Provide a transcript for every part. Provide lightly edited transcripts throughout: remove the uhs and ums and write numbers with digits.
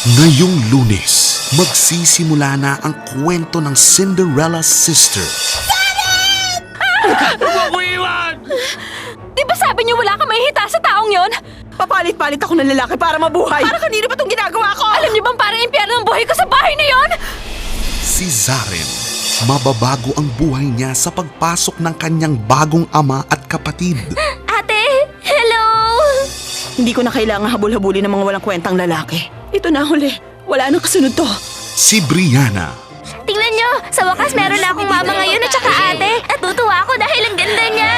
Ngayong Lunes, magsisimula na ang kwento ng Cinderella Sister. Huwag ko iwan! Di ba sabi niyo wala kang mahihita sa taong yon? Papalit-palit ako ng lalaki para mabuhay. Para kanino ba itong ginagawa ko? Alam niyo bang parang impyerno ang buhay ko sa bahay na yon? Si Zaren, mababago ang buhay niya sa pagpasok ng kanyang bagong ama at kapatid. Ate, hello! Hindi ko na kailangan habol-habulin ng mga walang kwentang lalaki. Ito na huli. Wala nang kasunod to. Si Brianna, Tingnan niyo, sa wakas meron na akong mama ngayon at saka ate. Natutuwa ako dahil ang ganda niya.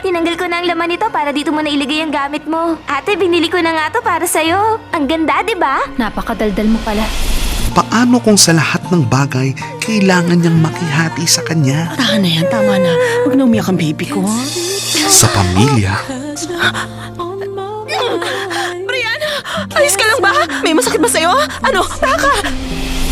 Tinanggal ko na ang laman nito para dito mo na ilagay ang gamit mo. Ate, binili ko na nga to para sa'yo. Ang ganda, di ba? Napakadaldal mo pala. paano kung sa lahat ng bagay kailangan niyang makihati sa kanya? Tahan na yan, tama na. Huwag na umiyak ang baby ko. Sa pamilya, Brianna, ayos ka lang ba? May masakit ba sa'yo? Ano? Taka!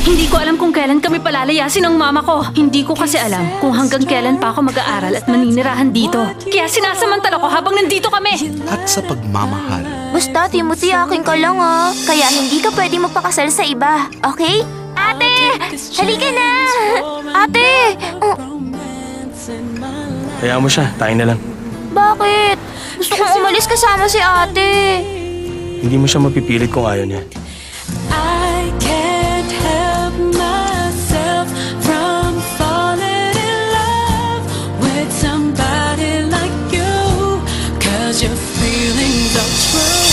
Hindi ko alam kung kailan kami palalayasin ng mama ko. Hindi ko kasi alam kung hanggang kailan pa ako mag-aaral at maninirahan dito. Kaya sinasamantala ko habang nandito kami. at sa pagmamahal. Basta, Timothy, akin ka lang ah. Kaya hindi ka pwede magpakasal sa iba, okay? Ate! Halika na! Ate! Hayaan mo siya, tayo na lang. Bakit? Gusto kong umalis kasama si ate. Hindi mo siya mapipilit kung ayaw niya. I can't help myself from falling in love with somebody like you, 'cause your feelings are true.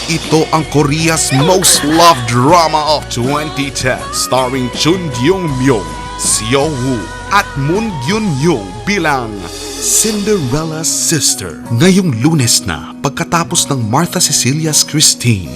Ito ang Korea's most loved drama of 2010 starring Chun Kyung-myung, Seo Woo at Moon Gyun-young bilang Cinderella's Sister. Ngayong Lunes na pagkatapos ng Martha Cecilia's Christine.